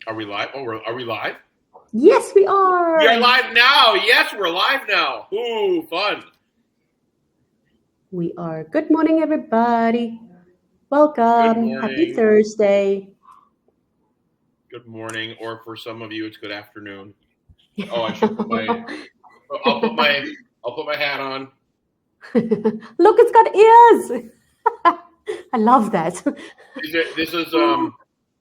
Are we live? Oh, are we live? Yes, we We are are. live now. Yes, we're live now. Ooh, fun. We are. Good morning, everybody. Good Welcome. Happy morning. Thursday. Good morning, or for some of you, it's good afternoon. Oh, I should put my. I'll put my. I'll put my hat on. Look, it's got ears. I love that. This is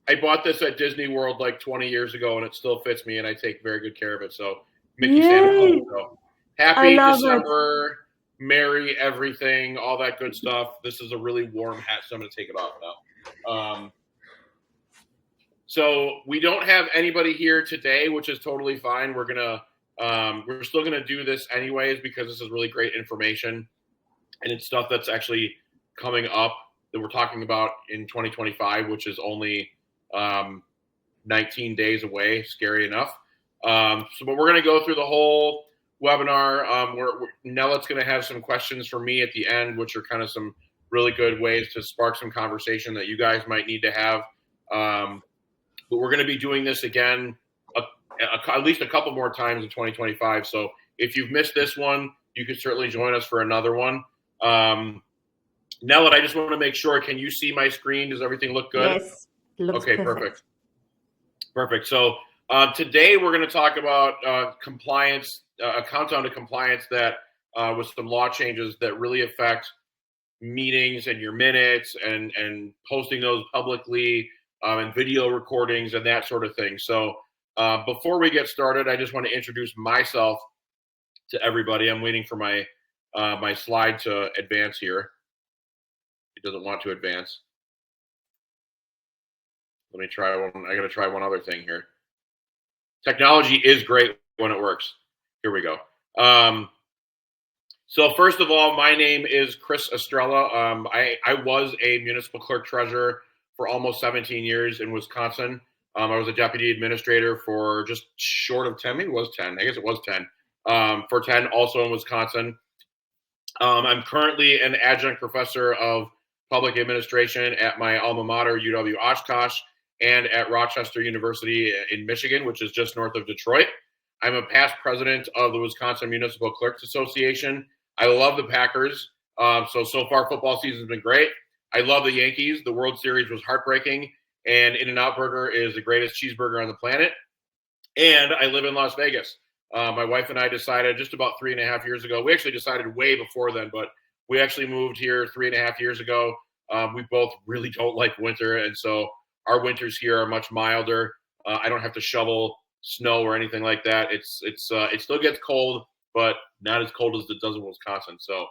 I bought this at Disney World like 20 years ago, and it still fits me, and I take very good care of it. So, Mickey Santa Claus. Yay. So, I happy love it. December, merry everything, all that good stuff. This is a really warm hat, so I'm going to take it off now. So we don't have anybody here today, which is totally fine. We're still gonna do this anyways because this is really great information, and it's stuff that's actually coming up that we're talking about in 2025, which is only 19 days away. Scary enough. But we're gonna go through the whole webinar. Nella's gonna have some questions for me at the end, which are kind of some really good ways to spark some conversation that you guys might need to have. But we're going to be doing this again at least a couple more times in 2025. So if you've missed this one, you can certainly join us for another one. Nellett, I just want to make sure, can you see my screen? Does everything look good? Yes, looks Okay, perfect. perfect. So today we're going to talk about compliance, a countdown to compliance that with some law changes that really affect meetings and your minutes and posting those publicly, and video recordings and that sort of thing. So before we get started, I just want to introduce myself to everybody. I'm waiting for my my slide to advance here. It doesn't want to advance. Let me try one. I got to try one other thing here. Technology is great when it works. Here we go. So first of all, my name is Chris Astrella. I was a municipal clerk treasurer for almost 17 years in Wisconsin. I was a deputy administrator for just short of 10, maybe it was 10. I guess it was 10, for 10 also in Wisconsin. I'm currently an adjunct professor of public administration at my alma mater, UW Oshkosh, and at Rochester University in Michigan, which is just north of Detroit. I'm a past president of the Wisconsin Municipal Clerks Association. I love the Packers. So far, football season's been great. I love the Yankees. The World Series was heartbreaking, and In-N-Out Burger is the greatest cheeseburger on the planet. And I live in Las Vegas. My wife and I decided just about 3.5 years ago. We actually decided way before then, but we actually moved here 3.5 years ago. We both really don't like winter, and so our winters here are much milder. I don't have to shovel snow or anything like that. It still gets cold, but not as cold as it does in Wisconsin. So,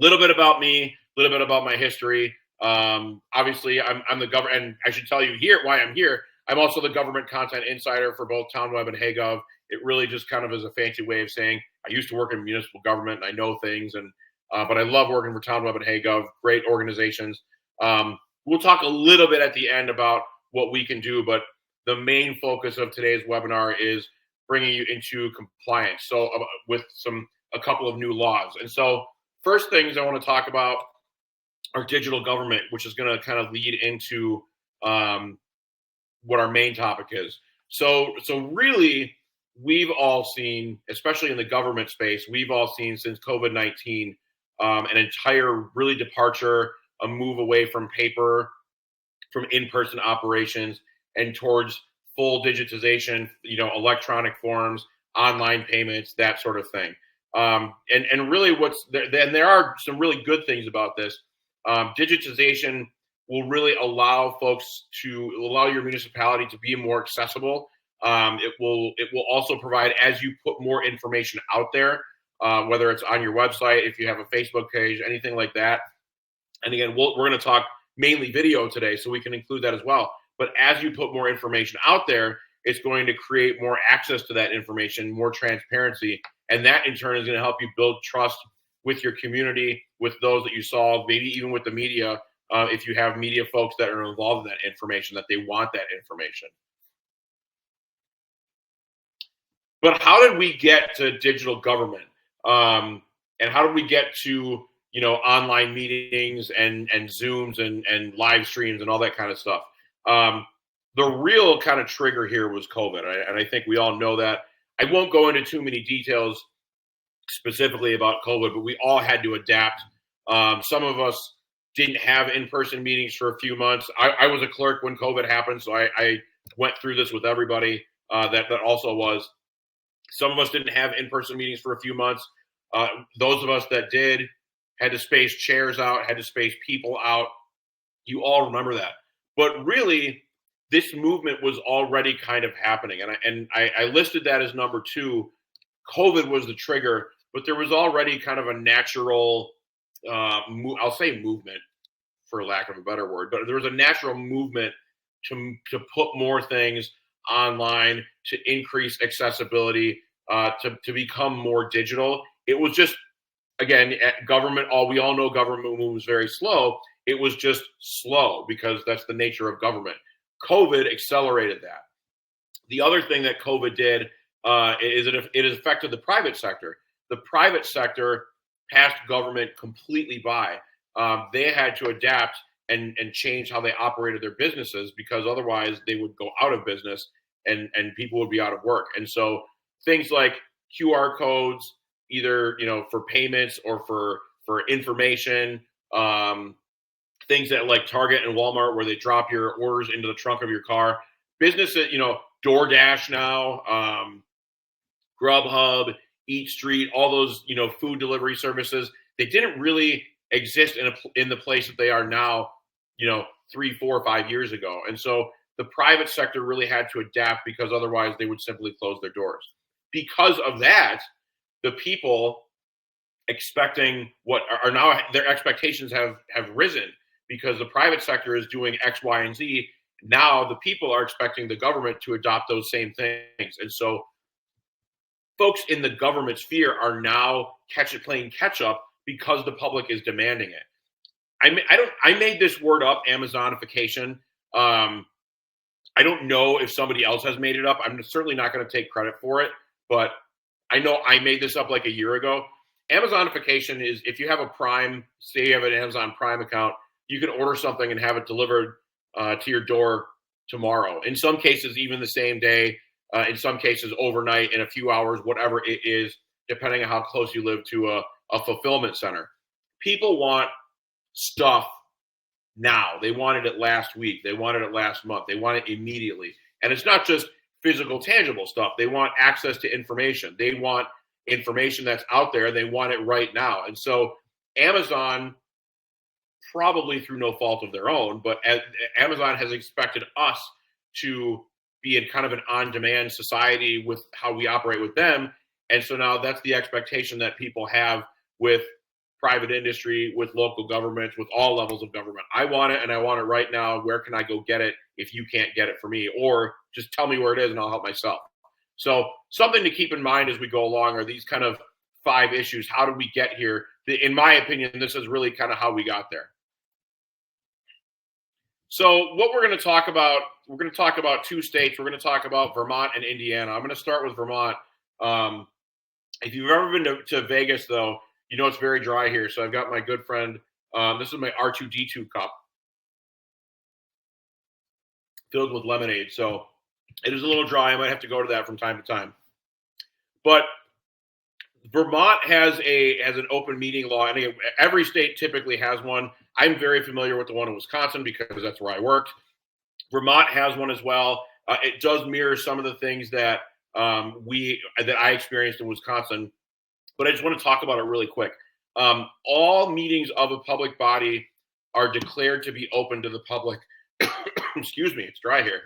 little bit about me, a little bit about my history. Obviously, I'm the government, and I should tell you here why I'm here. I'm also the government content insider for both TownWeb and HeyGov. It really just kind of is a fancy way of saying I used to work in municipal government and I know things, and but I love working for TownWeb and HeyGov. Great organizations. We'll talk a little bit at the end about what we can do, but the main focus of today's webinar is bringing you into compliance. So with a couple of new laws. And so first things I want to talk about are digital government, which is going to kind of lead into what our main topic is. So really, we've all seen, especially in the government space, we've all seen since COVID-19 an entire really departure, a move away from paper, from in-person operations, and towards full digitization, electronic forms, online payments, that sort of thing. And really there are some really good things about this. Digitization will really allow your municipality to be more accessible. It will also provide, as you put more information out there, whether it's on your website, if you have a Facebook page, anything like that. And again, we're going to talk mainly video today, so we can include that as well. But as you put more information out there, it's going to create more access to that information, more transparency, and that in turn is going to help you build trust with your community, with those that you saw, maybe even with the media, if you have media folks that are involved in that information, that they want that information. But how did we get to digital government? And how did we get to online meetings and Zooms and live streams and all that kind of stuff? the real kind of trigger here was COVID, and I think we all know that. I won't go into too many details specifically about COVID, but we all had to adapt. Some of us didn't have in-person meetings for a few months. I was a clerk when COVID happened, so I went through this with everybody that also was. Some of us didn't have in-person meetings for a few months. Those of us that did had to space chairs out, had to space people out. You all remember that. But really, this movement was already kind of happening. And I listed that as number two. COVID was the trigger, but there was already kind of a natural, I'll say movement for lack of a better word, but there was a natural movement to put more things online, to increase accessibility, to become more digital. It was just, again, government, we all know government moves very slow. It was just slow because that's the nature of government. COVID accelerated that. The other thing that COVID did is it has affected the private sector. The private sector passed government completely by. They had to adapt and change how they operated their businesses because otherwise they would go out of business and people would be out of work. And so things like QR codes, either for payments or for information, things that like Target and Walmart where they drop your orders into the trunk of your car. Businesses, DoorDash now, Grubhub, Eat Street, all those food delivery services, they didn't really exist in the place that they are now, 3, 4, 5 years ago. And so the private sector really had to adapt because otherwise they would simply close their doors. Because of that, the people expecting what are now their expectations have risen because the private sector is doing X, Y, and Z. Now the people are expecting the government to adopt those same things. And so folks in the government sphere are now playing catch up because the public is demanding it. I made this word up, Amazonification. I don't know if somebody else has made it up. I'm certainly not going to take credit for it, but I know I made this up like a year ago. Amazonification is if you have a Prime, say you have an Amazon Prime account, you can order something and have it delivered to your door tomorrow. In some cases, even the same day. In some cases, overnight, in a few hours, whatever it is, depending on how close you live to a fulfillment center. People want stuff now. They wanted it last week. They wanted it last month. They want it immediately. And it's not just physical, tangible stuff. They want access to information. They want information that's out there. They want it right now. And so Amazon, probably through no fault of their own, but Amazon has expected us to be in kind of an on-demand society with how we operate with them. And so now that's the expectation that people have with private industry, with local governments, with all levels of government. I want it and I want it right now. Where can I go get it if you can't get it for me? Or just tell me where it is and I'll help myself. So something to keep in mind as we go along are these kind of 5 issues. How did we get here? In my opinion, this is really kind of how we got there. So what we're going to talk about 2 states. We're going to talk about Vermont and Indiana. I'm going to start with Vermont. If you've ever been to Vegas, though, you know it's very dry here. So I've got my good friend. This is my R2D2 cup filled with lemonade. So it is a little dry. I might have to go to that from time to time. But Vermont has an open meeting law. And every state typically has one. I'm very familiar with the one in Wisconsin because that's where I worked. Vermont has one as well. It does mirror some of the things that I experienced in Wisconsin, but I just want to talk about it really quick. All meetings of a public body are declared to be open to the public. Excuse me, it's dry here.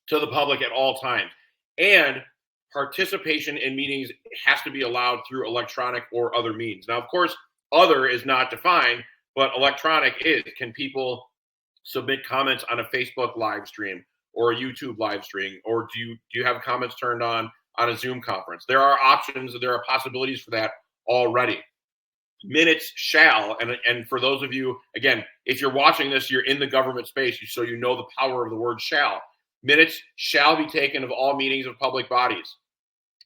To the public at all times, and participation in meetings has to be allowed through electronic or other means. Now, of course, other is not defined, but electronic is. Can people submit comments on a Facebook live stream or a YouTube live stream, or do you have comments turned on a Zoom conference? There are options, there are possibilities for that already. Minutes shall, and for those of you, again, if you're watching this, you're in the government space, so you know the power of the word shall. Minutes shall be taken of all meetings of public bodies.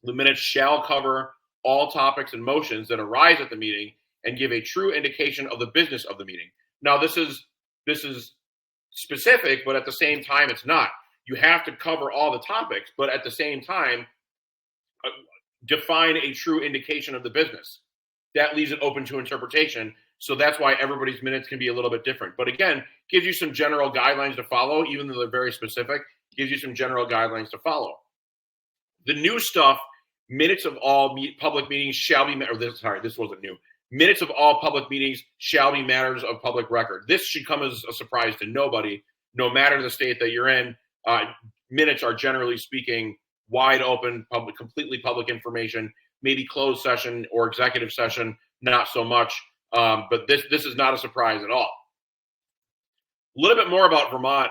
The minutes shall cover all topics and motions that arise at the meeting and give a true indication of the business of the meeting. Now, this is specific, but at the same time, it's not. you have to cover all the topics, but at the same time, define a true indication of the business. That leaves it open to interpretation. So that's why everybody's minutes can be a little bit different. But again, gives you some general guidelines to follow, even though they're very specific, gives you some general guidelines to follow. The new stuff, minutes of all public meetings shall be, this wasn't new. Minutes of all public meetings shall be matters of public record. This should come as a surprise to nobody, no matter the state that you're in. Minutes are, generally speaking, wide open, completely public information. Maybe closed session or executive session, not so much. But this is not a surprise at all. A little bit more about Vermont.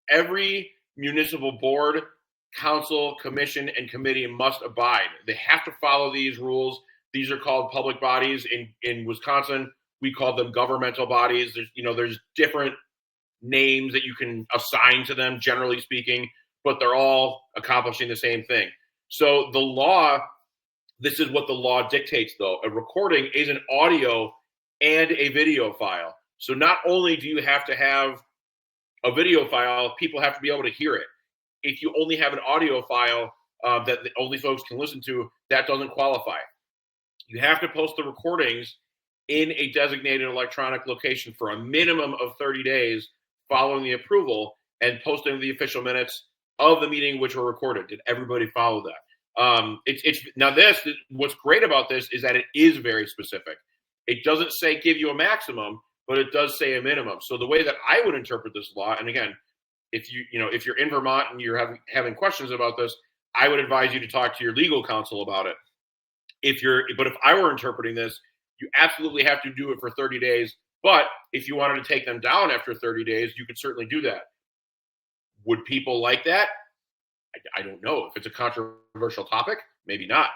Every municipal board, council, commission, and committee must abide. They have to follow these rules. These are called public bodies. In Wisconsin, we call them governmental bodies. There's different names that you can assign to them, generally speaking, but they're all accomplishing the same thing. So the law, this is what the law dictates, though. A recording is an audio and a video file. So not only do you have to have a video file, people have to be able to hear it. If you only have an audio file that only folks can listen to, that doesn't qualify. You have to post the recordings in a designated electronic location for a minimum of 30 days following the approval and posting the official minutes of the meeting which were recorded. Did everybody follow that? Now what's great about this is that it is very specific. It doesn't say give you a maximum, but it does say a minimum. So the way that I would interpret this law, and again, if you're in Vermont and you're having questions about this, I would advise you to talk to your legal counsel about it. But if I were interpreting this, you absolutely have to do it for 30 days. But if you wanted to take them down after 30 days, you could certainly do that. Would people like that? I don't know. If it's a controversial topic, maybe not.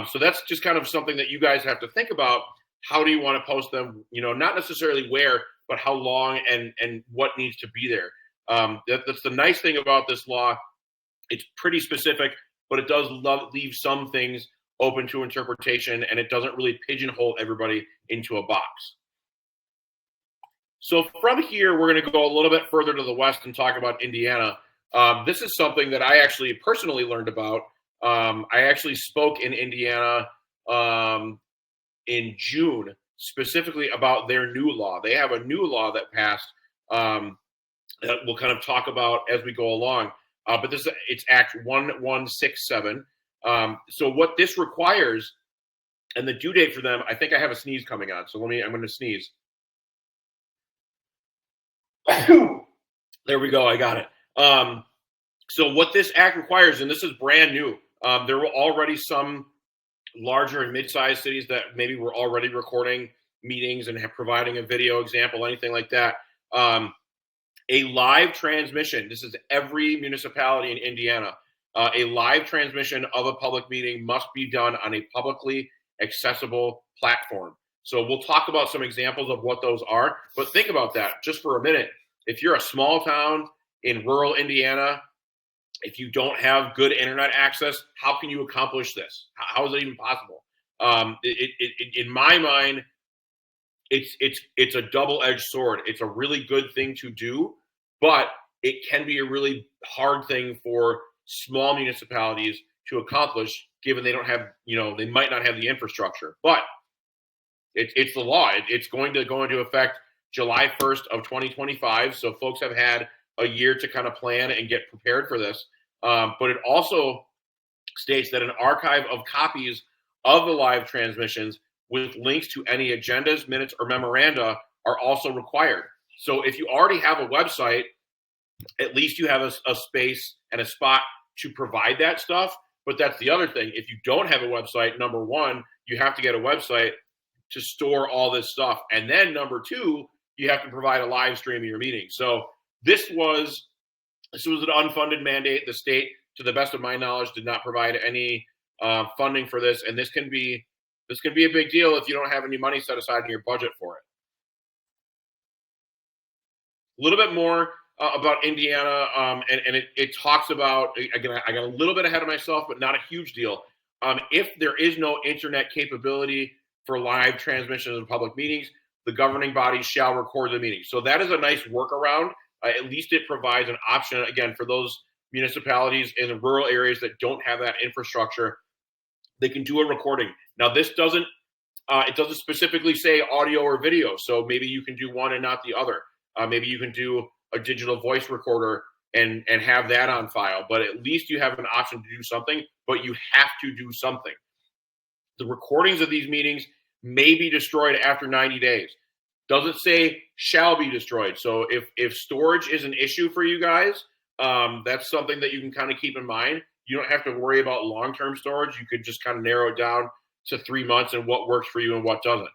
So that's just kind of something that you guys have to think about. How do you want to post them? Not necessarily where, but how long and what needs to be there. That's the nice thing about this law. It's pretty specific, but it does leave some things open to interpretation, and it doesn't really pigeonhole everybody into a box. So from here, we're going to go a little bit further to the west and talk about Indiana. This is something that I actually personally learned about. I actually spoke in Indiana in June, specifically about their new law. They have a new law that passed that we'll kind of talk about as we go along. But it's Act 1167. So what this requires, and the due date for them, I think I have a sneeze coming on. So I'm going to sneeze. There we go. I got it. So what this act requires, and this is brand new, there were already some larger and mid-sized cities that maybe were already recording meetings and providing a video example, anything like that. A live transmission, this is every municipality in Indiana, a live transmission of a public meeting must be done on a publicly accessible platform. So we'll talk about some examples of what those are, but think about that just for a minute. If you're a small town in rural Indiana, if you don't have good internet access, how can you accomplish this? How is it even possible? In my mind, it's a double-edged sword. It's a really good thing to do, but it can be a really hard thing for small municipalities to accomplish, given they don't have, they might not have the infrastructure. But it's the law. It's going to go into effect July 1st of 2025. So folks have had a year to kind of plan and get prepared for this. But it also states that an archive of copies of the live transmissions with links to any agendas, minutes, or memoranda are also required. So if you already have a website, at least you have a space and a spot to provide that stuff. But that's the other thing. If you don't have a website, number one, you have to get a website to store all this stuff. And then number two, you have to provide a live stream of your meeting. So this was an unfunded mandate. The state, to the best of my knowledge, did not provide any funding for this. And this can be a big deal if you don't have any money set aside in your budget for it. A little bit more about Indiana, and it talks about, again, I got a little bit ahead of myself, but not a huge deal. If there is no internet capability for live transmissions of public meetings, the governing body shall record the meeting. So that is a nice workaround at least it provides an option, again, for those municipalities in the rural areas that don't have that infrastructure. They can do a recording. Now, this doesn't it doesn't specifically say audio or video, so maybe you can do one and not the other. Maybe you can do a digital voice recorder and have that on file, but at least you have an option to do something, but you have to do something. The recordings of these meetings may be destroyed after 90 days. Doesn't say shall be destroyed. So if storage is an issue for you guys, that's something that you can kind of keep in mind. You don't have to worry about long-term storage. You could just kind of narrow it down to 3 months and what works for you and what doesn't.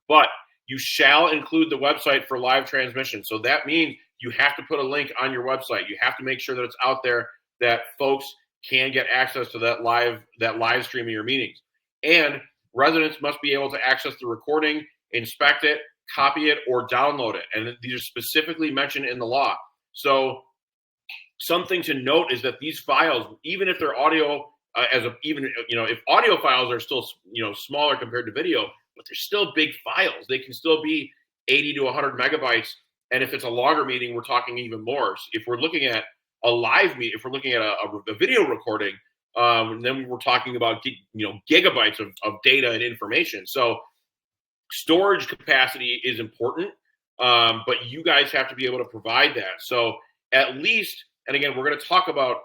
But you shall include the website for live transmission. So that means you have to put a link on your website. You have to make sure that it's out there, that folks can get access to that live stream of your meetings. And residents must be able to access the recording, inspect it, copy it, or download it. And these are specifically mentioned in the law. So something to note is that these files, even if they're audio, if audio files are still smaller compared to video, but they're still big files. They can still be 80 to 100 megabytes. And if it's a longer meeting, we're talking even more. So if we're looking at a live meeting, if we're looking at a video recording, then we're talking about gigabytes of data and information. So storage capacity is important, but you guys have to be able to provide that. So at least, and again, we're going to talk about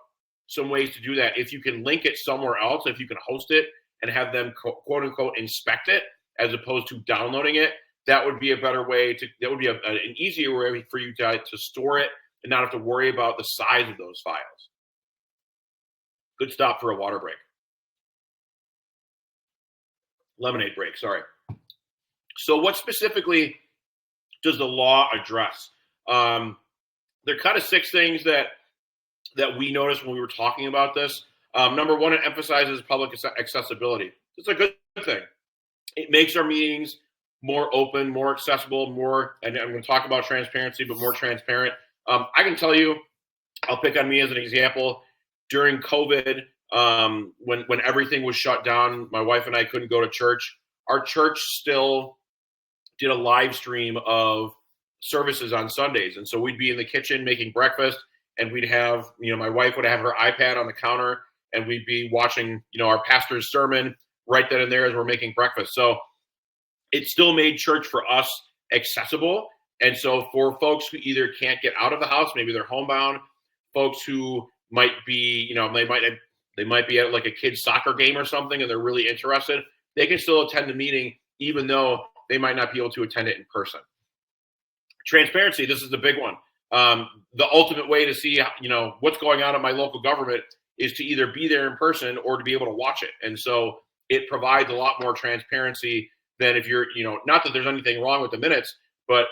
some ways to do that. If you can link it somewhere else, if you can host it and have them quote unquote inspect it as opposed to downloading it, that would be a better way to, that would be an easier way for you to store it and not have to worry about the size of those files. Good stop for a water break. Lemonade break, sorry. So what specifically does the law address? There are kind of 6 things that we noticed when we were talking about this. Number 1, it emphasizes public accessibility. It's a good thing. It makes our meetings more open, more accessible, and I'm going to talk about transparency, but more transparent. I can tell you, I'll pick on me as an example. During COVID, when everything was shut down, my wife and I couldn't go to church. Our church still did a live stream of services on Sundays. And so we'd be in the kitchen making breakfast, and we'd have, my wife would have her iPad on the counter, and we'd be watching, our pastor's sermon right then and there as we're making breakfast. So it still made church for us accessible. And so for folks who either can't get out of the house, maybe they're homebound, folks who might be, they might be at like a kid's soccer game or something, and they're really interested, they can still attend the meeting, even though they might not be able to attend it in person. Transparency, this is the big one. The ultimate way to see, what's going on in my local government is to either be there in person or to be able to watch it. And so it provides a lot more transparency than if you're, not that there's anything wrong with the minutes, but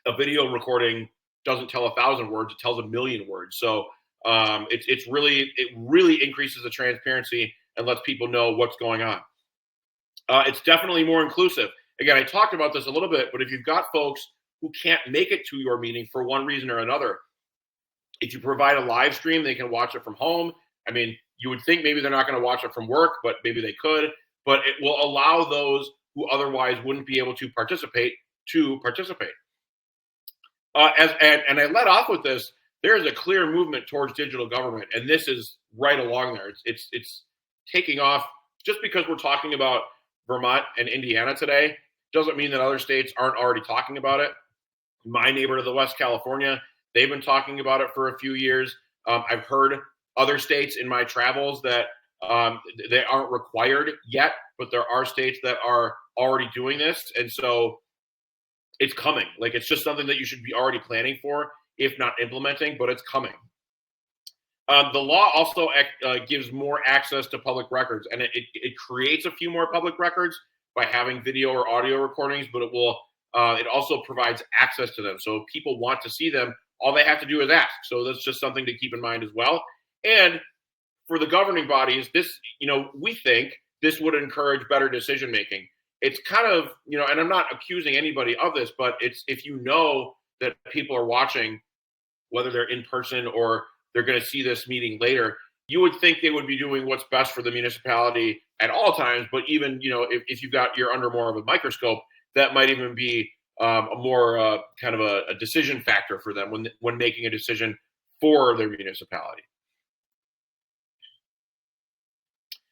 a video recording doesn't tell 1,000 words, it tells 1,000,000 words. So it really increases the transparency and lets people know what's going on. It's definitely more inclusive. Again, I talked about this a little bit, but if you've got folks who can't make it to your meeting for one reason or another, if you provide a live stream, they can watch it from home. I mean, you would think maybe they're not going to watch it from work, but maybe they could. But it will allow those who otherwise wouldn't be able to participate to participate. And I led off with this. There is a clear movement towards digital government, and this is right along there. It's taking off. Just because we're talking about Vermont and Indiana today doesn't mean that other states aren't already talking about it. My neighbor to the west, California, they've been talking about it for a few years. I've heard other states in my travels that they aren't required yet, but there are states that are already doing this. And so it's coming. Like, it's just something that you should be already planning for, if not implementing, but it's coming. The law also gives more access to public records, and it creates a few more public records by having video or audio recordings, but it also provides access to them. So if people want to see them, all they have to do is ask. So that's just something to keep in mind as well. And for the governing bodies, this, we think this would encourage better decision making. It's kind of, and I'm not accusing anybody of this, but it's, if you know that people are watching, whether they're in person or they're going to see this meeting later, you would think they would be doing what's best for the municipality at all times. But even, if you've got, you're under more of a microscope, that might even be a more kind of a decision factor for them when making a decision for their municipality.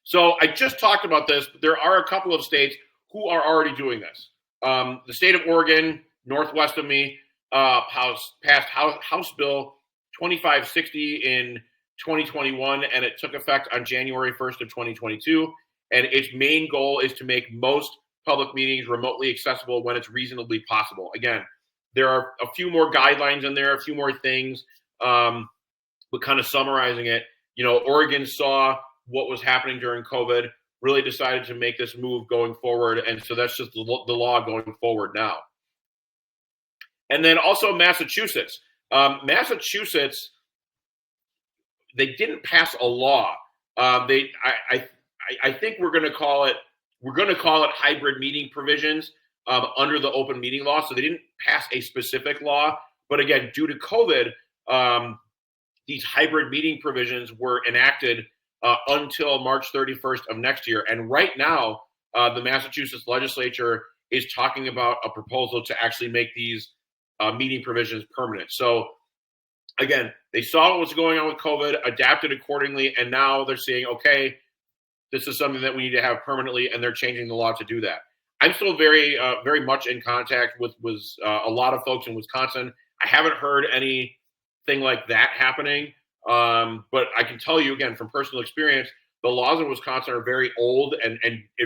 So I just talked about this, but there are a couple of states who are already doing this. The state of Oregon, northwest of me, passed House Bill 2560 in 2021, and it took effect on January 1st of 2022. And its main goal is to make most public meetings remotely accessible when it's reasonably possible. Again, there are a few more guidelines in there, a few more things, but kind of summarizing it, Oregon saw what was happening during COVID, really decided to make this move going forward. And so that's just the law going forward now. And then also Massachusetts. Massachusetts, they didn't pass a law. I think we're going to call it hybrid meeting provisions under the open meeting law. So they didn't pass a specific law. But again, due to COVID, these hybrid meeting provisions were enacted until March 31st of next year. And right now, the Massachusetts legislature is talking about a proposal to actually make these meeting provisions permanent. So again, they saw what was going on with COVID, adapted accordingly, and now they're saying, okay, this is something that we need to have permanently, and they're changing the law to do that. I'm still very much in contact with a lot of folks in Wisconsin. I haven't heard anything like that happening. But I can tell you again from personal experience, the laws in Wisconsin are very old and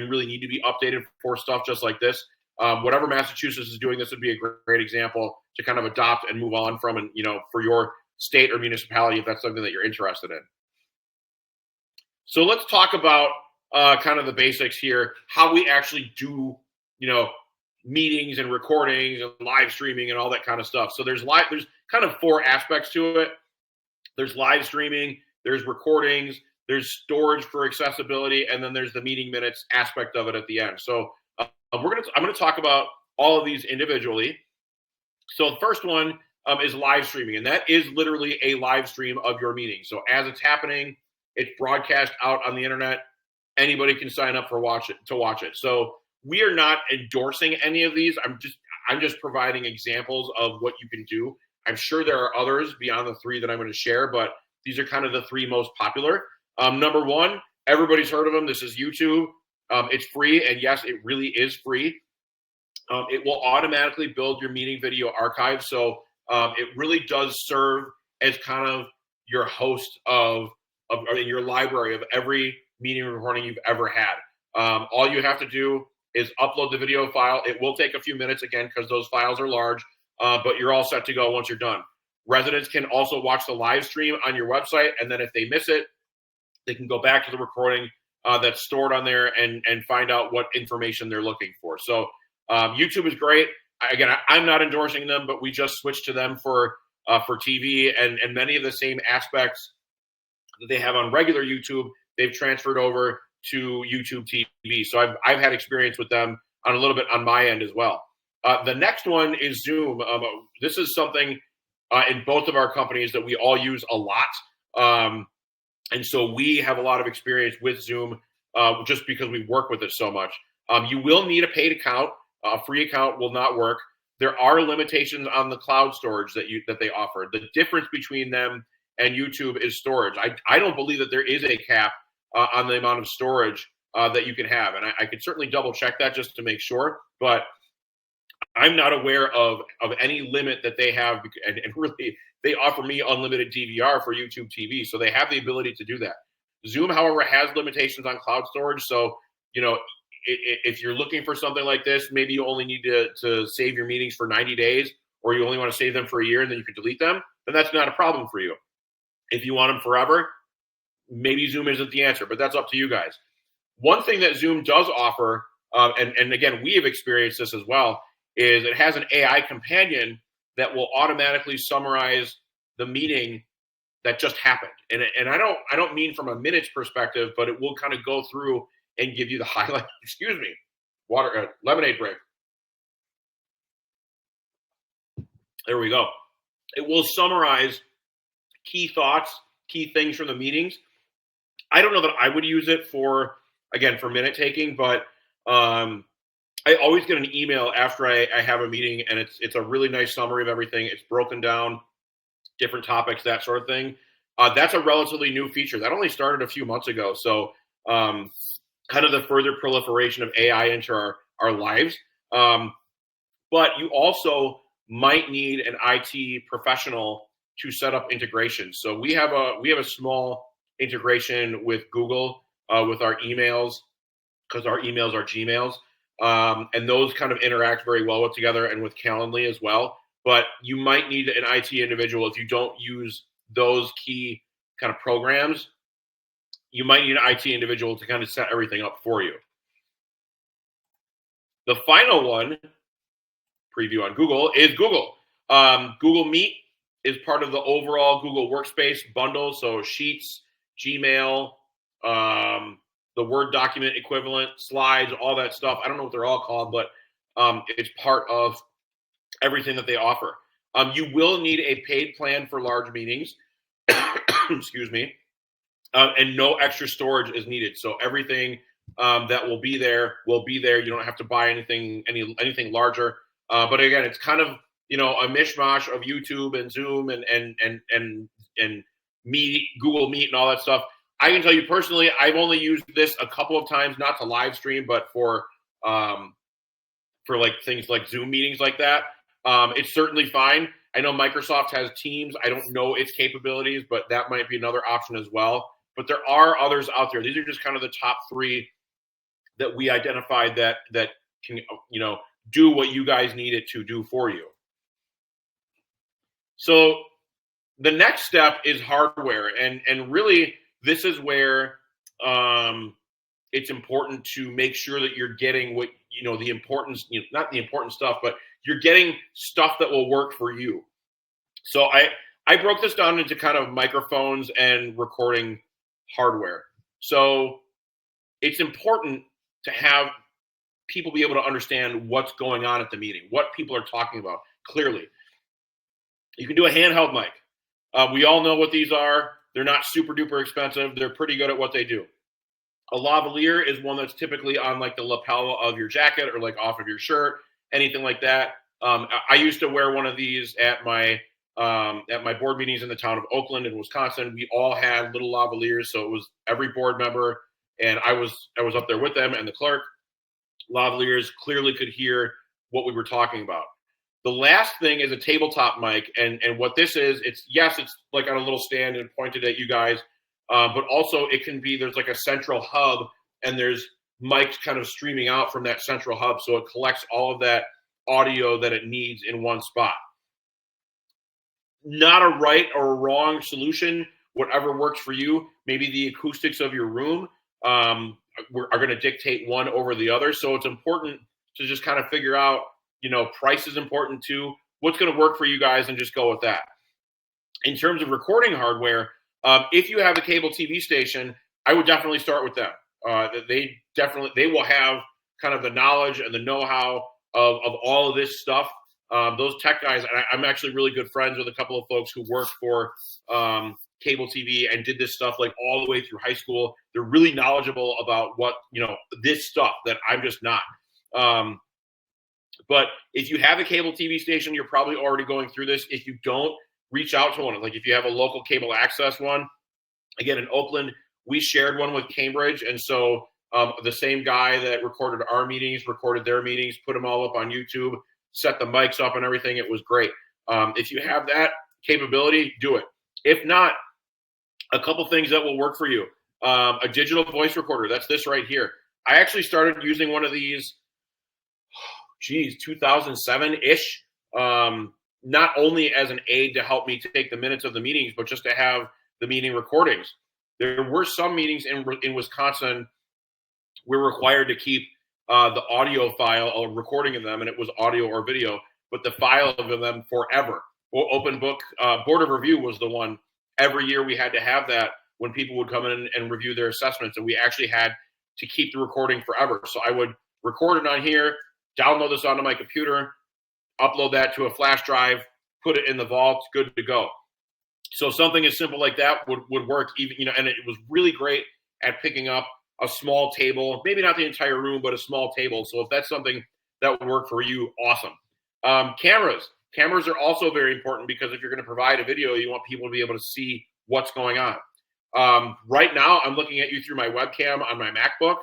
really need to be updated for stuff just like this. Whatever Massachusetts is doing, this would be a great example to kind of adopt and move on from, and for your state or municipality, if that's something that you're interested in. So let's talk about kind of the basics here, how we actually do, meetings and recordings and live streaming and all that kind of stuff. So there's kind of four aspects to it. There's live streaming, there's recordings, there's storage for accessibility, and then there's the meeting minutes aspect of it at the end. So I'm going to talk about all of these individually. So the first one is live streaming, and that is literally a live stream of your meeting. So as it's happening, it's broadcast out on the internet. Anybody can sign up to watch it. So we are not endorsing any of these. I'm just providing examples of what you can do. I'm sure there are others beyond the three that I'm going to share, but these are kind of the three most popular. Number one, everybody's heard of them. This is YouTube. It's free, and yes, it really is free. It will automatically build your meeting video archive, so it really does serve as kind of your host of your library of every meeting recording you've ever had. All you have to do is upload the video file. It will take a few minutes, again, because those files are large, but you're all set to go once you're done. Residents can also watch the live stream on your website, and then if they miss it, they can go back to the recording that's stored on there and find out what information they're looking for. So YouTube is great. Again, I'm not endorsing them, but we just switched to them for TV, and many of the same aspects that they have on regular YouTube, they've transferred over to YouTube TV. So I've had experience with them on a little bit on my end as well. The next one is Zoom. This is something in both of our companies that we all use a lot. And so we have a lot of experience with Zoom just because we work with it so much. You will need a paid account. A free account will not work. There are limitations on the cloud storage that they offer. The difference between them and YouTube is storage. I don't believe that there is a cap on the amount of storage that you can have. And I could certainly double check that just to make sure, but I'm not aware of any limit that they have. And really, they offer me unlimited DVR for YouTube TV. So they have the ability to do that. Zoom, however, has limitations on cloud storage. So, if you're looking for something like this, maybe you only need to save your meetings for 90 days, or you only want to save them for a year and then you can delete them, then that's not a problem for you. If you want them forever, maybe Zoom isn't the answer, but that's up to you guys. One thing that Zoom does offer, and again, we have experienced this as well, is it has an AI companion that will automatically summarize the meeting that just happened. And I don't mean from a minutes perspective, but it will kind of go through and give you the highlight. Excuse me, lemonade break. There we go. It will summarize key thoughts, key things from the meetings. I don't know that I would use it for minute taking, but I always get an email after I have a meeting, and it's a really nice summary of everything. It's broken down, different topics, that sort of thing. That's a relatively new feature that only started a few months ago. So kind of the further proliferation of AI into our lives. But you also might need an IT professional to set up integration. So we have a small integration with Google with our emails, because our emails are Gmails, and those kind of interact very well with together, and with Calendly as well. But you might need an IT individual if you don't use those key kind of programs. You might need an IT individual to kind of set everything up for you. The final one, preview on Google, is Google. Google Meet is part of the overall Google Workspace bundle. So Sheets, Gmail, the Word document equivalent, slides, all that stuff. I don't know what they're all called, but it's part of everything that they offer. You will need a paid plan for large meetings. Excuse me. And no extra storage is needed. So everything that will be there will be there. You don't have to buy anything larger. But again, it's kind of a mishmash of YouTube and Zoom and Meet, Google Meet, and all that stuff. I can tell you personally, I've only used this a couple of times, not to live stream, but for like things like Zoom meetings like that. It's certainly fine. I know Microsoft has Teams. I don't know its capabilities, but that might be another option as well. But there are others out there. These are just kind of the top three that we identified that can do what you guys need it to do for you. So the next step is hardware, and really this is where it's important to make sure that you're getting what the importance, not the important stuff, but you're getting stuff that will work for you. So I broke this down into kind of microphones and recording hardware. So it's important to have people be able to understand what's going on at the meeting, what people are talking about clearly. You can do a handheld mic. We all know what these are. They're not super duper expensive. They're pretty good at what they do. A lavalier is one that's typically on like the lapel of your jacket or like off of your shirt, anything like that. I used to wear one of these at my board meetings in the town of Oakland in Wisconsin. We all had little lavaliers, so it was every board member, and I was up there with them, and the clerk. Lavaliers clearly could hear what we were talking about. The last thing is a tabletop mic, and what this is, it's like on a little stand and pointed at you guys, but also it can be, there's like a central hub, and there's mics kind of streaming out from that central hub, so it collects all of that audio that it needs in one spot. Not a right or a wrong solution, whatever works for you. Maybe the acoustics of your room are going to dictate one over the other, so it's important to just kind of figure out, price is important too, what's going to work for you guys, and just go with that. In terms of recording hardware, if you have a cable TV station, I would definitely start with them. They will have kind of the knowledge and the know-how of all of this stuff. Those tech guys, and I'm actually really good friends with a couple of folks who work for cable TV and did this stuff like all the way through high school. They're really knowledgeable about what, this stuff that I'm just not. But if you have a cable TV station, you're probably already going through this. If you don't, reach out to one. Like if you have a local cable access one, again, in Oakland, we shared one with Cambridge. And so the same guy that recorded our meetings, recorded their meetings, put them all up on YouTube, set the mics up and everything. It was great. If you have that capability, do it. If not, a couple things that will work for you. A digital voice recorder. That's this right here. I actually started using one of these, 2007-ish. Not only as an aid to help me take the minutes of the meetings, but just to have the meeting recordings. There were some meetings in Wisconsin we're required to keep the audio file or recording of them, and it was audio or video, but the file of them forever. Well, Open Book Board of Review was the one. Every year we had to have that when people would come in and review their assessments, and we actually had to keep the recording forever. So I would record it on here, download this onto my computer, upload that to a flash drive, put it in the vault, good to go. So something as simple like that would work, even, and it was really great at picking up a small table, maybe not the entire room, but a small table. So if that's something that would work for you, awesome. Cameras are also very important because if you're going to provide a video, you want people to be able to see what's going on. Right now, I'm looking at you through my webcam on my MacBook.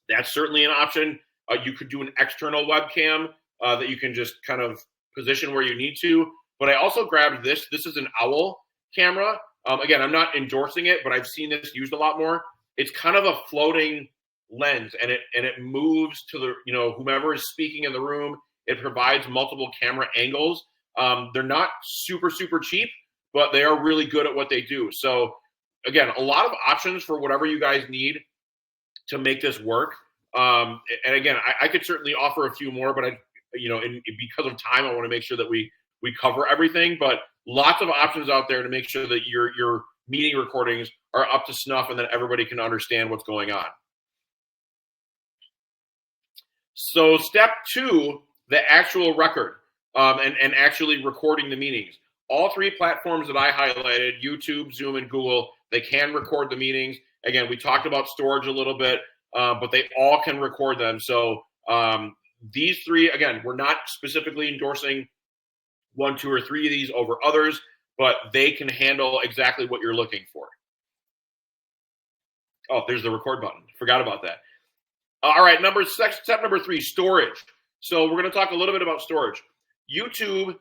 That's certainly an option. You could do an external webcam that you can just kind of position where you need to. But I also grabbed this. This is an Owl camera. Again, I'm not endorsing it, but I've seen this used a lot more. It's kind of a floating lens, and it moves to the, whomever is speaking in the room. It provides multiple camera angles. They're not super cheap, but they are really good at what they do. So again, a lot of options for whatever you guys need to make this work. And again, I could certainly offer a few more, but because of time, I want to make sure that we cover everything. But lots of options out there to make sure that your meeting recordings are up to snuff and that everybody can understand what's going on. So step 2, the actual record, and actually recording the meetings. All 3 platforms that I highlighted, YouTube, Zoom, and Google, they can record the meetings. Again, we talked about storage a little bit, but they all can record them. So these 3, again, we're not specifically endorsing 1, 2, or 3 of these over others, but they can handle exactly what you're looking for. Oh, there's the record button. Forgot about that. All right, step number 3, storage. So we're going to talk a little bit about storage. YouTube,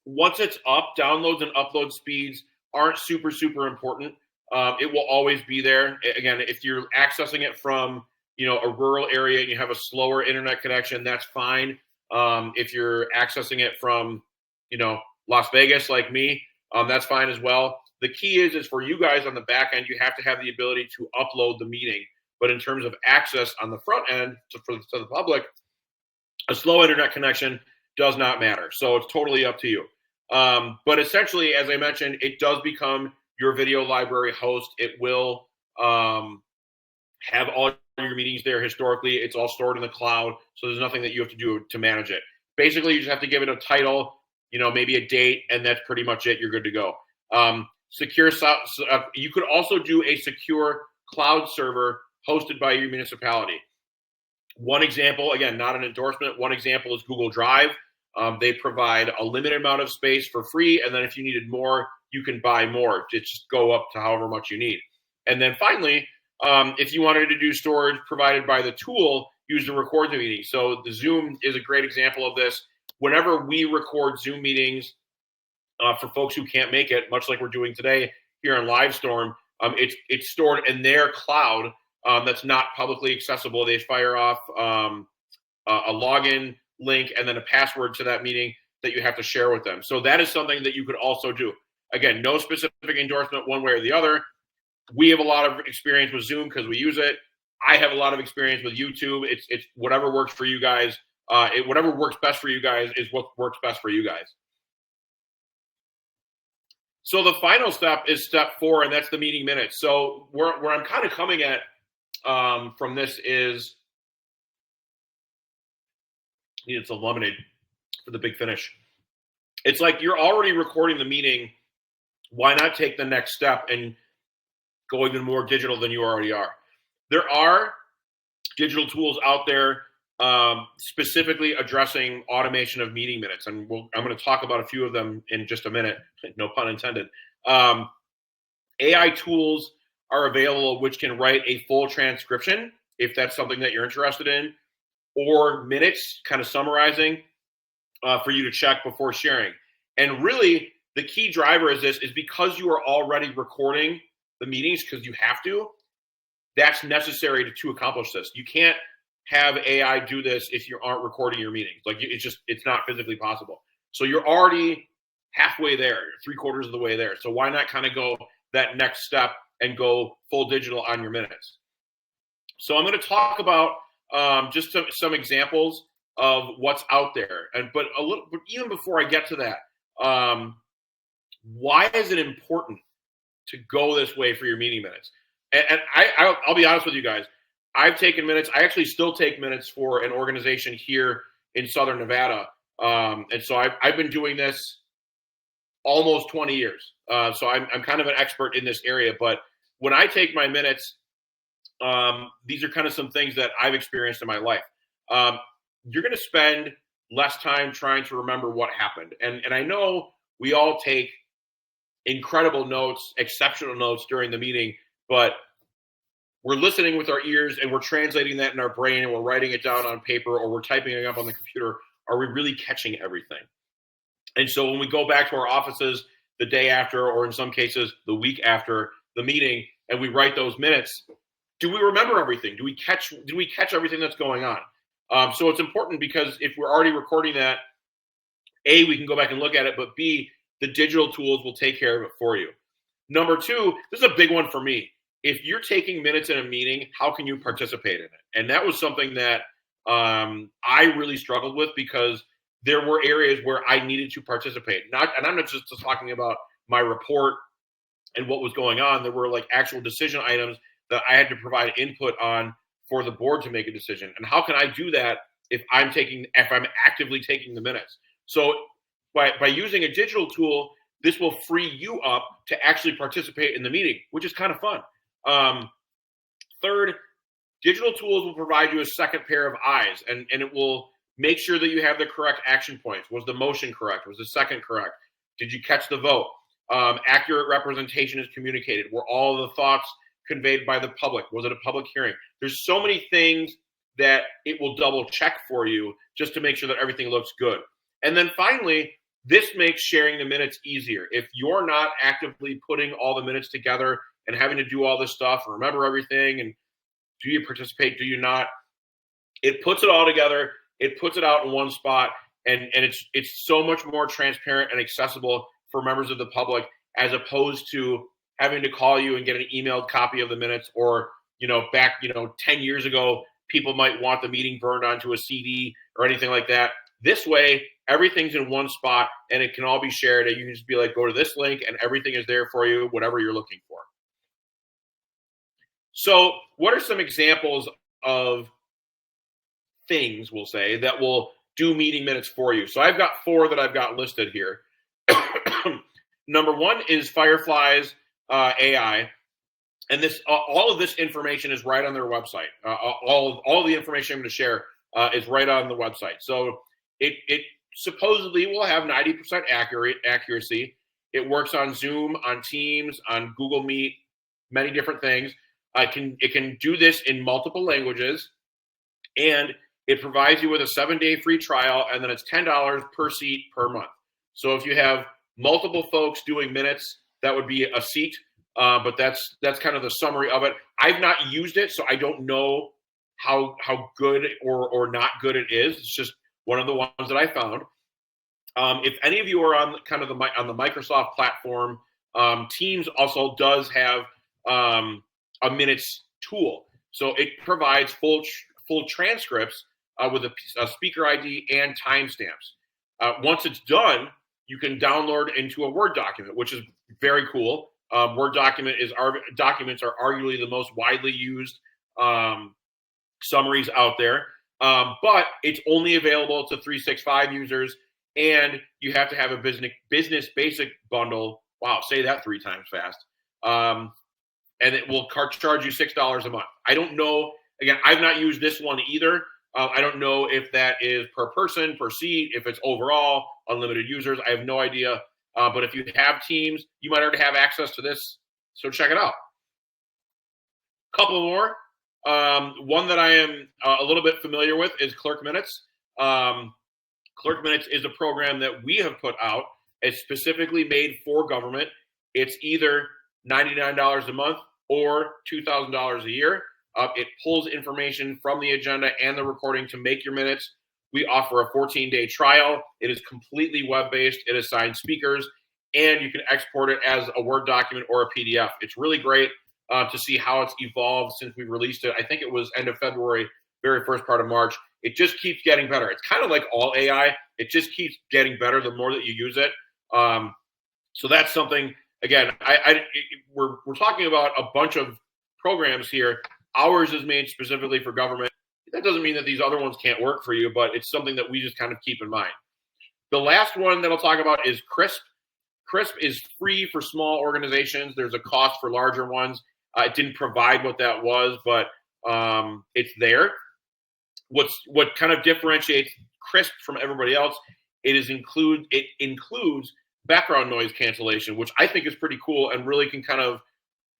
once it's up, downloads and upload speeds aren't super important. It will always be there. Again, if you're accessing it from a rural area and you have a slower internet connection, that's fine. If you're accessing it from Las Vegas like me, that's fine as well. The key is for you guys on the back end, you have to have the ability to upload the meeting. But in terms of access on the front end to the public, a slow internet connection does not matter. So it's totally up to you. But essentially, as I mentioned, it does become your video library host. It will have all your meetings there historically. It's all stored in the cloud. So there's nothing that you have to do to manage it. Basically, you just have to give it a title, maybe a date, and that's pretty much it. You're good to go. You could also do a secure cloud server hosted by your municipality. One example, again, not an endorsement. One example is Google Drive. They provide a limited amount of space for free. And then if you needed more, you can buy more. Just go up to however much you need. And then finally, if you wanted to do storage provided by the tool, use to record the meeting. So the Zoom is a great example of this. Whenever we record Zoom meetings for folks who can't make it, much like we're doing today here on Livestorm, it's stored in their cloud that's not publicly accessible. They fire off a login link and then a password to that meeting that you have to share with them. So that is something that you could also do. Again, no specific endorsement one way or the other. We have a lot of experience with Zoom because we use it. I have a lot of experience with YouTube. It's whatever works for you guys. Whatever works best for you guys is what works best for you guys. So the final step is step 4, and that's the meeting minutes. So where I'm kind of coming at from this is, needed some lemonade for the big finish. It's like you're already recording the meeting. Why not take the next step and go even more digital than you already are? There are digital tools out there specifically addressing automation of meeting minutes. And I'm going to talk about a few of them in just a minute. No pun intended. AI tools are available which can write a full transcription if that's something that you're interested in, or minutes kind of summarizing for you to check before sharing. And really, the key driver is because you are already recording the meetings because you have to, that's necessary to accomplish this. You can't have AI do this if you aren't recording your meetings. Like it's not physically possible. So you're already halfway there, 3/4 of the way there. So why not kind of go that next step and go full digital on your minutes? So I'm going to talk about just some examples of what's out there. But even before I get to that, why is it important to go this way for your meeting minutes? And I'll be honest with you guys. I've taken minutes. I actually still take minutes for an organization here in Southern Nevada. And so I've been doing this almost 20 years. So I'm kind of an expert in this area. But when I take my minutes, these are kind of some things that I've experienced in my life. You're going to spend less time trying to remember what happened. And I know we all take incredible notes, exceptional notes during the meeting, but we're listening with our ears and we're translating that in our brain and we're writing it down on paper or we're typing it up on the computer. Are we really catching everything? And so when we go back to our offices the day after, or in some cases the week after the meeting, and we write those minutes, do we remember everything? Do we catch everything that's going on? So it's important because if we're already recording that, A, we can go back and look at it, but B, the digital tools will take care of it for you. Number two, this is a big one for me. If you're taking minutes in a meeting, how can you participate in it? And that was something that I really struggled with because there were areas where I needed to participate. And I'm not just talking about my report and what was going on. There were like actual decision items that I had to provide input on for the board to make a decision. And how can I do that if I'm actively taking the minutes? So by using a digital tool, this will free you up to actually participate in the meeting, which is kind of fun. Third, digital tools will provide you a second pair of eyes, and it will make sure that you have the correct action points. Was the motion correct? Was the second correct? Did you catch the vote? Accurate representation is communicated. Were all the thoughts conveyed by the public? Was it a public hearing? There's so many things that it will double check for you just to make sure that everything looks good. And then finally, this makes sharing the minutes easier. If you're not actively putting all the minutes together and having to do all this stuff and remember everything, and do you participate, do you not, it puts it all together, it puts it out in one spot, and it's so much more transparent and accessible for members of the public as opposed to having to call you and get an emailed copy of the minutes, or back 10 years ago, people might want the meeting burned onto a CD or anything like that. This way, everything's in one spot and it can all be shared, and you can just be like, go to this link and everything is there for you, whatever you're looking for. So what are some examples of things, we'll say, that will do meeting minutes for you? So I've got 4 that I've got listed here. Number 1 is Firefly's AI. And this all of this information is right on their website. All the information I'm going to share is right on the website. So it supposedly will have 90% accuracy. It works on Zoom, on Teams, on Google Meet, many different things. It can do this in multiple languages, and it provides you with a 7-day free trial, and then it's $10 per seat per month. So if you have multiple folks doing minutes, that would be a seat. But that's kind of the summary of it. I've not used it, so I don't know how good or not good it is. It's just one of the ones that I found. If any of you are on kind of on the Microsoft platform, Teams also does have a minutes tool. So it provides full transcripts with a speaker ID and timestamps. Once it's done, you can download into a Word document, which is very cool. Word documents are arguably the most widely used summaries out there, but it's only available to 365 users, and you have to have a business basic bundle. Wow, say that 3 times fast. And it will charge you $6 a month. I don't know. Again, I've not used this one either. I don't know if that is per person, per seat, if it's overall unlimited users. I have no idea. But if you have Teams, you might already have access to this. So check it out. Couple more. One that I am a little bit familiar with is Clerk Minutes. Clerk Minutes is a program that we have put out. It's specifically made for government. It's either $99 a month or $2,000 a year. It pulls information from the agenda and the recording to make your minutes. We offer a 14-day trial. It is completely web-based. It assigns speakers, and you can export it as a Word document or a PDF. It's really great to see how it's evolved since we released it. I think it was end of February, very first part of March. It just keeps getting better. It's kind of like all AI. It just keeps getting better the more that you use it. So that's something, again, we're talking about a bunch of programs here. Ours is made specifically for government. That doesn't mean that these other ones can't work for you, but it's something that we just kind of keep in mind. The last one that I'll talk about is Crisp. Crisp is free for small organizations. There's a cost for larger ones. It didn't provide what that was, but it's there. What kind of differentiates Crisp from everybody else, it includes background noise cancellation, which I think is pretty cool and really can kind of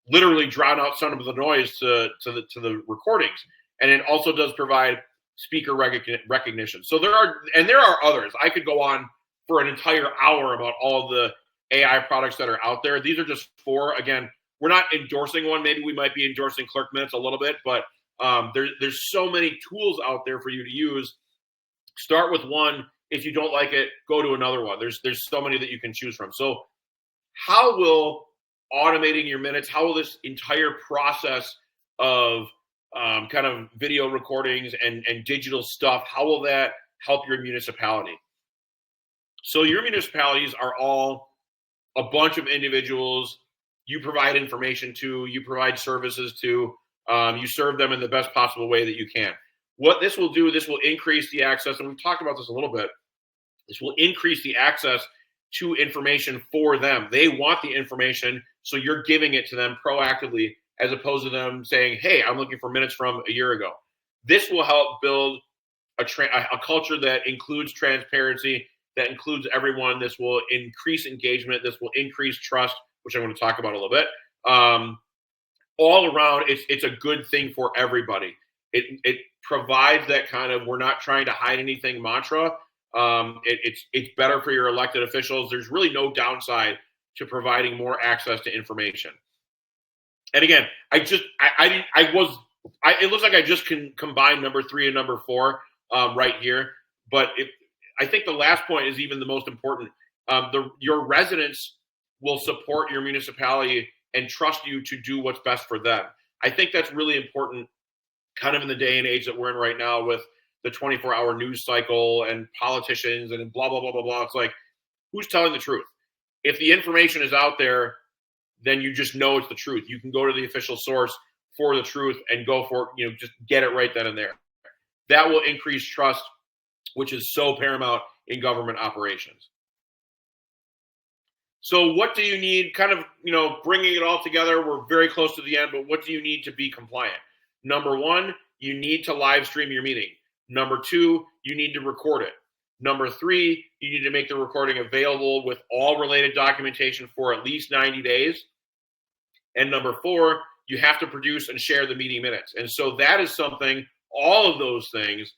literally drown out some of the noise to the recordings. And it also does provide speaker recognition. So there are others. I could go on for an entire hour about all the AI products that are out there. These are just 4. Again, we're not endorsing one. Maybe we might be endorsing Clerk Minutes a little bit, but there's so many tools out there for you to use. Start with one. If you don't like it, go to another one. There's so many that you can choose from. So how will automating your minutes, how will this entire process of kind of video recordings and digital stuff, how will that help your municipality? So your municipalities are all a bunch of individuals you provide information to, you provide services to, you serve them in the best possible way that you can. What this will do, this will increase the access, and we've talked about this a little bit, this will increase the access to information for them. They want the information, so you're giving it to them proactively as opposed to them saying, hey, I'm looking for minutes from a year ago. This will help build a culture that includes transparency, that includes everyone. This will increase engagement. This will increase trust, which I'm going to talk about a little bit. All around, it's a good thing for everybody. It provides that kind of, we're not trying to hide anything mantra. It's better for your elected officials. There's really no downside to providing more access to information. And again, it looks like I just can combine number 3 and number 4 right here. But I think the last point is even the most important. Your residents will support your municipality and trust you to do what's best for them. I think that's really important kind of in the day and age that we're in right now with the 24-hour news cycle and politicians and blah, blah, blah, blah, blah. It's like, who's telling the truth? If the information is out there, then you just know it's the truth. You can go to the official source for the truth and go for it, just get it right then and there. That will increase trust, which is so paramount in government operations. So what do you need? Kind of, bringing it all together, we're very close to the end, but what do you need to be compliant? Number 1, you need to live stream your meeting. Number 2, you need to record it. Number 3, you need to make the recording available with all related documentation for at least 90 days. And number 4, you have to produce and share the meeting minutes. And so that is something, all of those things,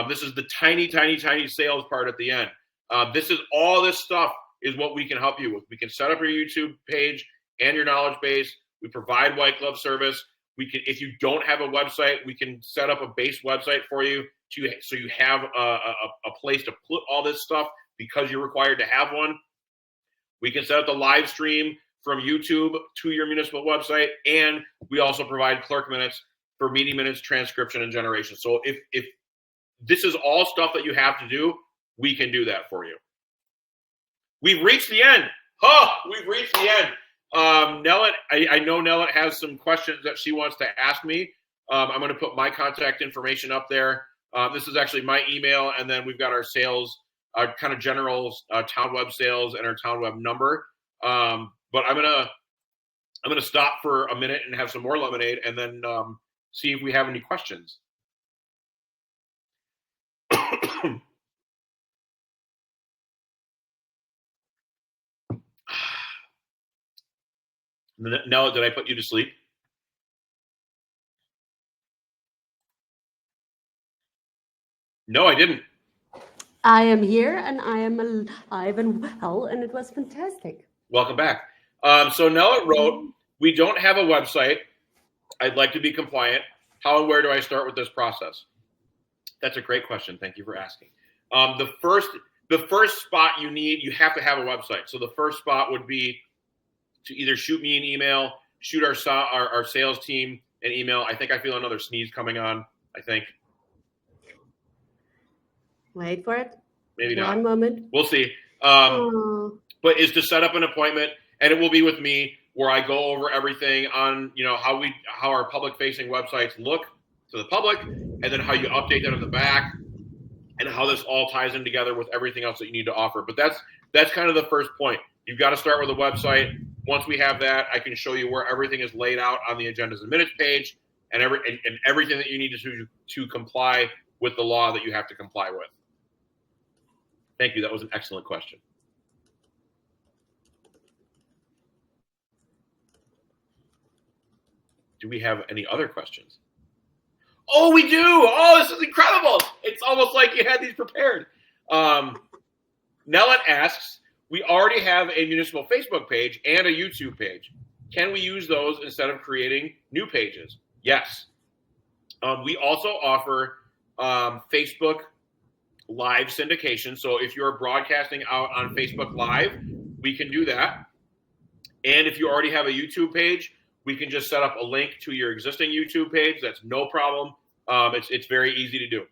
this is the tiny, tiny, tiny sales part at the end. All this stuff is what we can help you with. We can set up your YouTube page and your knowledge base. We provide white glove service. We can, if you don't have a website, we can set up a base website for you so you have a place to put all this stuff because you're required to have one. We can set up the live stream from YouTube to your municipal website, and we also provide clerk minutes for meeting minutes, transcription, and generation. So if this is all stuff that you have to do, we can do that for you. We've reached the end. We've reached the end. Nellet, I know Nellet has some questions that she wants to ask me. I'm going to put my contact information up there. This is actually my email, and then we've got our sales, kind of general town web sales and our town web number. But I'm gonna stop for a minute and have some more lemonade, and then see if we have any questions. Nella, did I put you to sleep? No, I didn't. I am here, and I am alive and well, and it was fantastic. Welcome back. So Nella wrote, we don't have a website. I'd like to be compliant. How and where do I start with this process? That's a great question. Thank you for asking. The first spot you have to have a website. So the first spot would be to either shoot me an email, shoot our sales team an email. I think I feel another sneeze coming on, I think. Wait for it. Maybe not. One moment. We'll see. But is to set up an appointment, and it will be with me, where I go over everything on, how our public-facing websites look to the public, and then how you update that on the back, and how this all ties in together with everything else that you need to offer. But that's kind of the first point. You've got to start with a website. Once we have that, I can show you where everything is laid out on the agendas and minutes page, and everything that you need to comply with the law that you have to comply with. Thank you. That was an excellent question. Do we have any other questions? Oh, we do. Oh, this is incredible. It's almost like you had these prepared. Nellet asks, we already have a municipal Facebook page and a YouTube page. Can we use those instead of creating new pages? Yes. We also offer Facebook live syndication. So if you're broadcasting out on Facebook Live, we can do that. And if you already have a YouTube page, we can just set up a link to your existing YouTube page. That's no problem. It's very easy to do.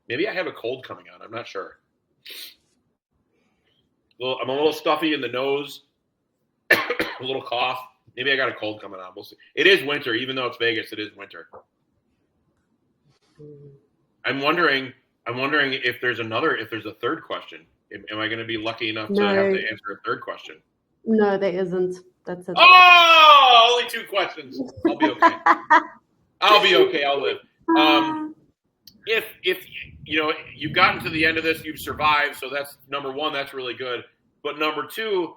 Maybe I have a cold coming on. I'm not sure. I'm a little stuffy in the nose, a little cough. Maybe I got a cold coming on. We'll see. It is winter, even though it's Vegas. It is winter. I'm wondering if there's a third question. Am I going to be lucky enough to have to answer a third question? No, there isn't. That's it. Oh, only 2 questions. I'll be okay. I'll be okay. I'll live. If you've gotten to the end of this, you've survived. So that's number 1. That's really good. But number 2,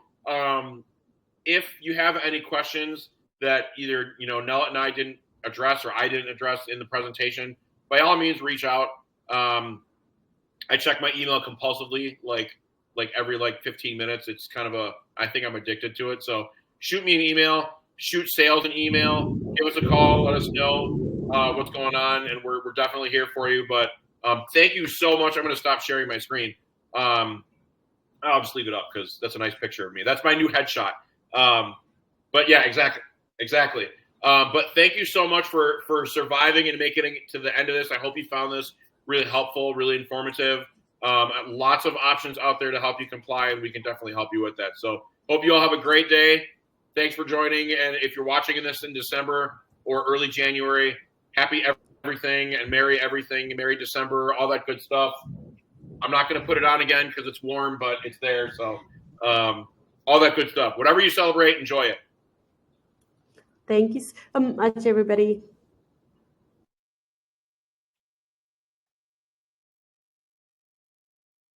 if you have any questions that either Nellet and I didn't address or I didn't address in the presentation, by all means, reach out. I check my email compulsively, like every 15 minutes. It's kind of I think I'm addicted to it. So shoot me an email, shoot sales an email, give us a call, let us know what's going on, and we're definitely here for you. But thank you so much. I'm going to stop sharing my screen. I'll just leave it up because that's a nice picture of me. That's my new headshot. But yeah, exactly. But thank you so much for surviving and making it to the end of this. I hope you found this really helpful, really informative. Lots of options out there to help you comply, and we can definitely help you with that. So hope you all have a great day. Thanks for joining. And if you're watching this in December or early January, happy everything and merry everything, merry December, all that good stuff. I'm not going to put it on again because it's warm, but it's there. So all that good stuff. Whatever you celebrate, enjoy it. Thank you so much, everybody.